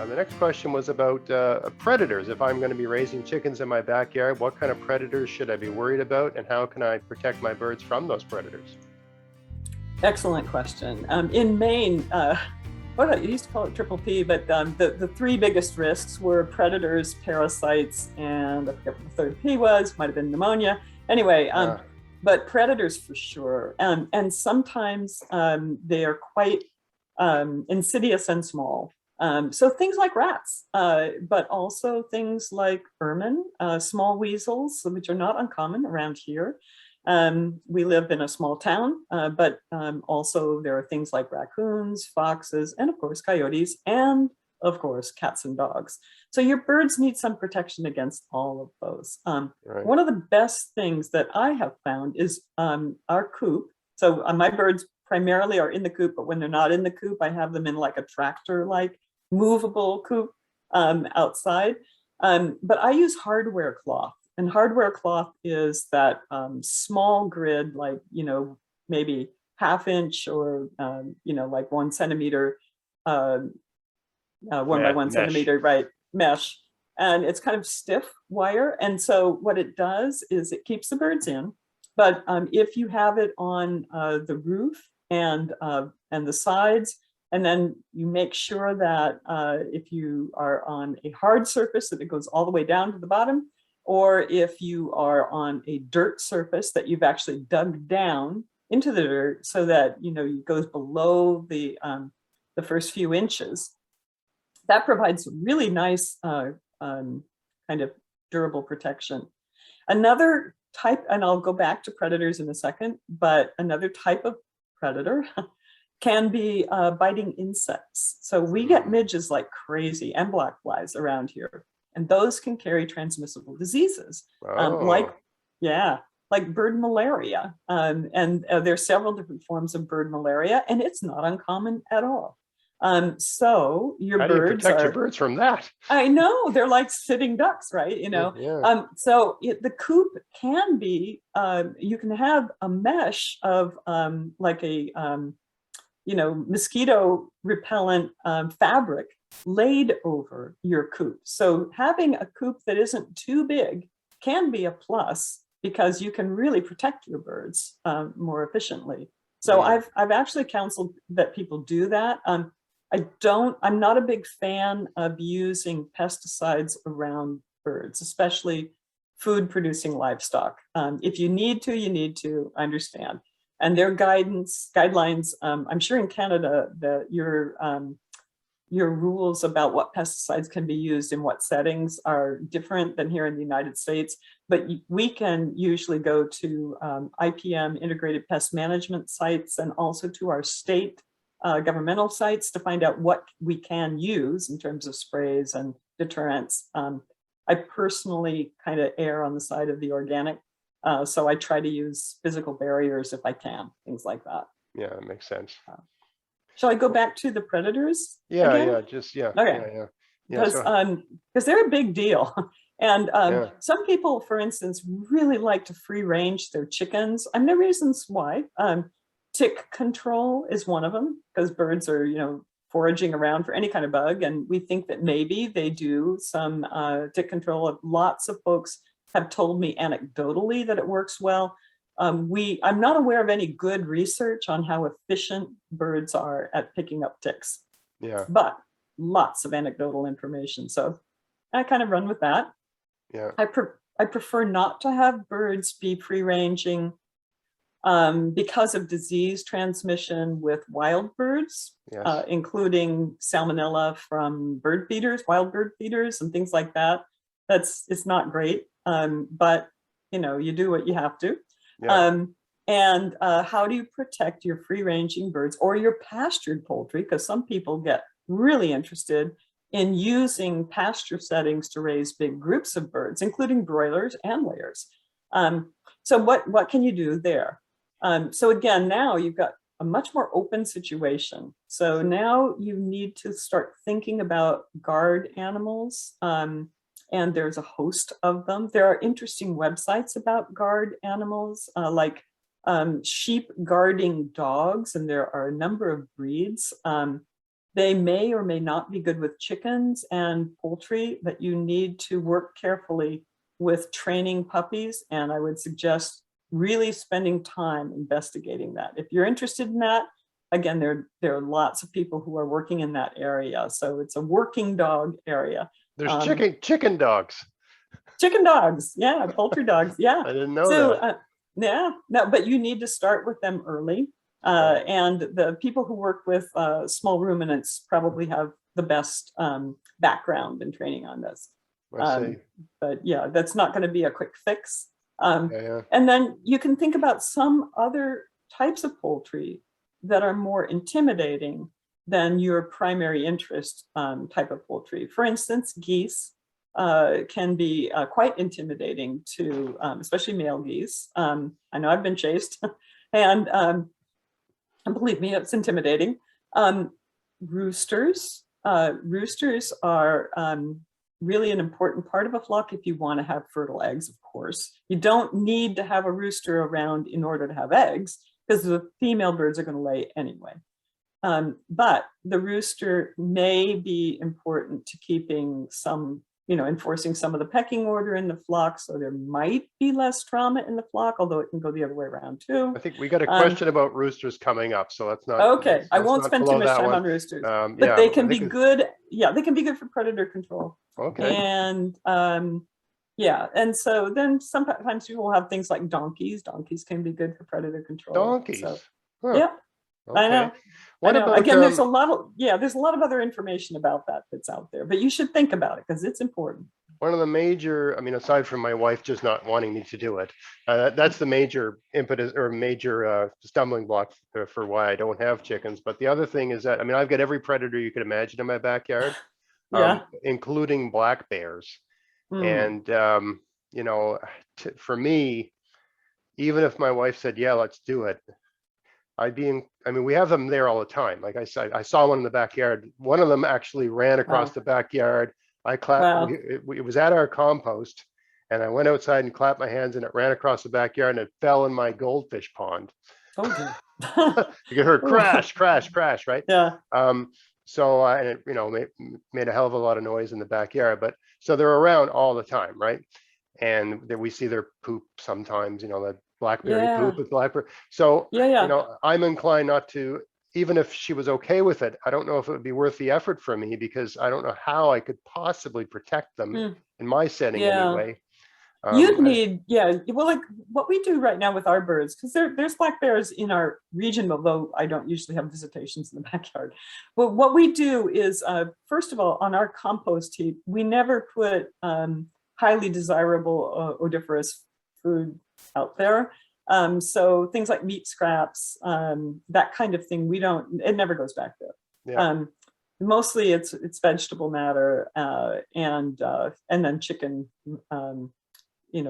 The next question was about predators. If I'm going to be raising chickens in my backyard, what kind of predators should I be worried about, and how can I protect my birds from those predators? Excellent question. In Maine, what I used to call it triple P, but the three biggest risks were predators, parasites, and I forget what the third P was, might have been pneumonia. Anyway, but predators for sure. And sometimes they are quite insidious and small. So things like rats, but also things like ermine, small weasels, which are not uncommon around here. We live in a small town, but also there are things like raccoons, foxes, and of course coyotes, and of course cats and dogs. So your birds need some protection against all of those. Right. One of the best things that I have found is our coop. So my birds primarily are in the coop, but when they're not in the coop, I have them in like a tractor-like movable coop outside. But I use hardware cloth. And hardware cloth is that small grid, like, maybe ½ inch or, like 1 centimeter, 1 by 1 centimeter, right, mesh. And it's kind of stiff wire. And so what it does is it keeps the birds in. But if you have it on the roof and the sides, and then you make sure that if you are on a hard surface, that it goes all the way down to the bottom, or if you are on a dirt surface that you've actually dug down into the dirt so that, it goes below the first few inches, that provides really nice kind of durable protection. Another type, and I'll go back to predators in a second, but another type of predator can be biting insects. So we get midges like crazy and black flies around here. And those can carry transmissible diseases, like bird malaria. And there's several different forms of bird malaria, and it's not uncommon at all. So your How do you birds protect your birds from that? I know, they're like sitting ducks, right? Yeah. So the coop can be, you can have a mesh of like a, mosquito repellent fabric laid over your coop. So having a coop that isn't too big can be a plus because you can really protect your birds more efficiently. So I've actually counseled that people do that. I'm not a big fan of using pesticides around birds, especially food producing livestock. If you need to, you need to, I understand. And their guidelines, I'm sure in Canada that your rules about what pesticides can be used in what settings are different than here in the United States, but we can usually go to IPM, Integrated Pest Management sites, and also to our state governmental sites to find out what we can use in terms of sprays and deterrents. I personally kind of err on the side of the organic, so I try to use physical barriers if I can, things like that. Yeah, that makes sense. Shall I go back to the predators? Yeah, again? Okay. Because they're a big deal. And some people, for instance, really like to free range their chickens. I know reasons why. Tick control is one of them, because birds are, foraging around for any kind of bug. And we think that maybe they do some tick control. Lots of folks have told me anecdotally that it works well. I'm not aware of any good research on how efficient birds are at picking up ticks. Yeah. But lots of anecdotal information. So I kind of run with that. Yeah. I prefer not to have birds be free ranging because of disease transmission with wild birds, including salmonella from bird feeders, wild bird feeders, and things like that. It's not great, but you do what you have to. Yeah. And how do you protect your free ranging birds or your pastured poultry? Because some people get really interested in using pasture settings to raise big groups of birds, including broilers and layers. So what can you do there? So again, now you've got a much more open situation. So now you need to start thinking about guard animals. And there's a host of them. There are interesting websites about guard animals, like sheep guarding dogs, and there are a number of breeds. They may or may not be good with chickens and poultry, but you need to work carefully with training puppies. And I would suggest really spending time investigating that. If you're interested in that, again, there are lots of people who are working in that area. So it's a working dog area. There's Um, chicken dogs. Chicken dogs, yeah, poultry dogs, yeah. I didn't know So, that. yeah, no, but you need to start with them early. Right. And the people who work with small ruminants probably have the best background and training on this. I see. But yeah, that's not going to be a quick fix. Yeah. And then you can think about some other types of poultry that are more intimidating than your primary interest type of poultry. For instance, geese can be quite intimidating to, especially male geese. I know I've been chased, and believe me, it's intimidating. Roosters are really an important part of a flock if you want to have fertile eggs, of course. You don't need to have a rooster around in order to have eggs, because the female birds are going to lay anyway. But the rooster may be important to keeping some, enforcing some of the pecking order in the flock. So there might be less trauma in the flock, although it can go the other way around too. I think we got a question about roosters coming up, so let's not. Okay, I won't not spend too blow much that time one. on roosters, but Yeah, they I can be think good. Yeah, they can be good for predator control. Okay. And yeah, and so then sometimes people will have things like donkeys. Donkeys can be good for predator control. Donkeys. So, Huh. yeah, Okay. I know. What I know. about Again, there's a lot of other information about that that's out there, but you should think about it because it's important. one of the major, aside from my wife just not wanting me to do it, that's the major impetus or major stumbling block for why I don't have chickens. But the other thing is that, I've got every predator you could imagine in my backyard, Yeah. including black bears. Mm. And, for me, even if my wife said, yeah, let's do it, we have them there all the time. Like I said, I saw one in the backyard. One of them actually ran across Wow. the backyard. I clapped, Wow. it was at our compost, and I went outside and clapped my hands, and it ran across the backyard and it fell in my goldfish pond. Oh dear. You heard crash, crash, crash, right? Yeah. So, and it, made a hell of a lot of noise in the backyard, but so they're around all the time, right? And then we see their poop sometimes, the blackberry Yeah. poop with blackberry. So, Yeah. I'm inclined not to, even if she was okay with it, I don't know if it would be worth the effort for me, because I don't know how I could possibly protect them in my setting Yeah. anyway. You'd need, well, like what we do right now with our birds, because there's black bears in our region, although I don't usually have visitations in the backyard. But what we do is, first of all, on our compost heap, we never put highly desirable odoriferous food out there. So things like meat scraps, that kind of thing, it never goes back there. Yeah. Mostly it's vegetable matter, and then chicken,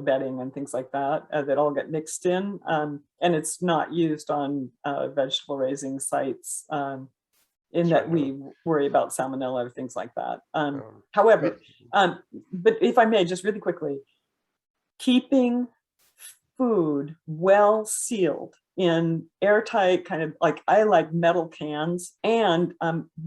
bedding and things like that, that all get mixed in. And it's not used on vegetable raising sites, in that we worry about salmonella or things like that. However, but if I may, just really quickly, keeping food well sealed in airtight kind of, like, I like metal cans, and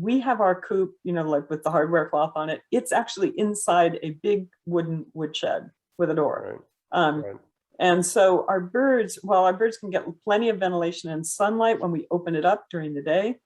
we have our coop, like with the hardware cloth on it, it's actually inside a big wooden woodshed with a door. Right. And so our birds can get plenty of ventilation and sunlight when we open it up during the day.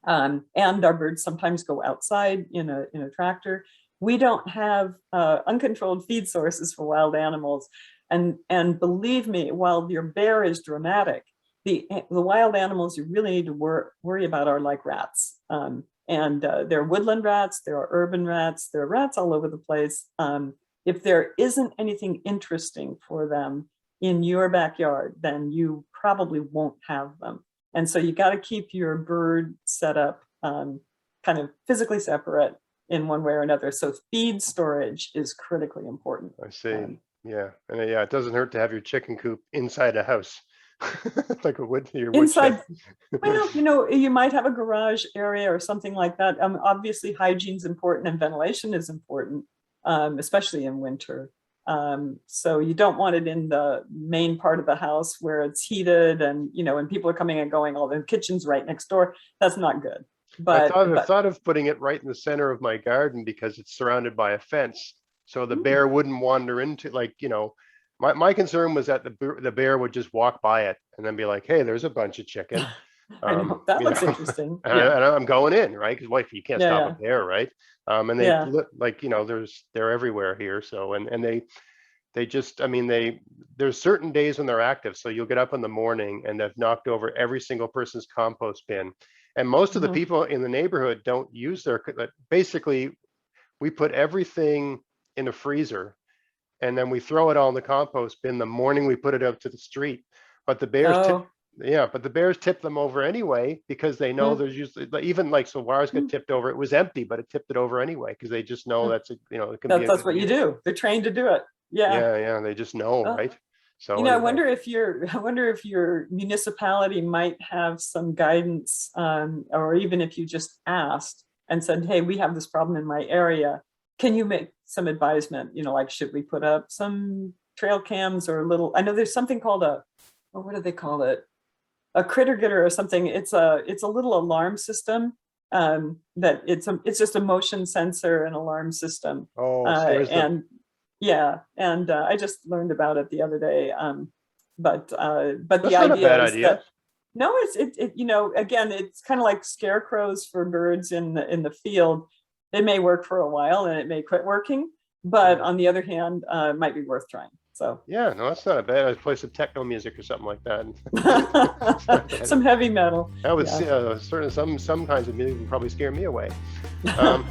And our birds sometimes go outside in a tractor. We don't have uncontrolled feed sources for wild animals. And believe me, while your bear is dramatic, the wild animals you really need to worry about are like rats. And there are woodland rats, there are urban rats, there are rats all over the place. If there isn't anything interesting for them in your backyard, then you probably won't have them. And so you got to keep your bird set up kind of physically separate in one way or another. So feed storage is critically important. I see. Yeah. And it doesn't hurt to have your chicken coop inside a house. Like your inside. woodshed. Well, you might have a garage area or something like that. Obviously hygiene is important and ventilation is important, especially in winter. So you don't want it in the main part of the house where it's heated and, and people are coming and going, the kitchen's right next door. That's not good. I thought of putting it right in the center of my garden because it's surrounded by a fence. So the Mm, bear wouldn't wander into, like, my concern was that the bear would just walk by it and then be like, hey, there's a bunch of chicken. I know, that looks interesting. And Yeah, I'm going in, right? Because wife, you can't yeah, stop a yeah, bear, right? And they yeah. look like, they're everywhere here. So, and they just, I mean, there's certain days when they're active. So you'll get up in the morning and they've knocked over every single person's compost bin. And most of the Mhm. people in the neighborhood don't use basically, we put everything in a freezer and then we throw it all in the compost bin the morning we put it out to the street. But the bears tip, Oh, yeah, but the bears tip them over anyway because they know mm, there's usually, like, even like, so ours got mm, tipped over. It was empty, but it tipped it over anyway because they just know mm. that's it can be a That's good what you meal. do. They're trained to do it. Yeah. Yeah, yeah, they just know, Uh, right? So I anyhow, wonder if I wonder if your municipality might have some guidance, or even if you just asked and said, "Hey, we have this problem in my area. Can you make some advisement? Like should we put up some trail cams or a little?" I know there's something called what do they call it? A critter getter or something. It's a little alarm system. That it's just a motion sensor and alarm system. oh, scares them. And yeah, and I just learned about it the other day. But the That's not a idea bad is idea. that no, again, it's kind of like scarecrows for birds in the field. It may work for a while and it may quit working, but Yeah. on the other hand, it might be worth trying. So Yeah, no, that's not a bad. I'd play some techno music or something like that. It's not bad. some heavy metal. That would Yeah. certainly some kinds of music would probably scare me away. Um,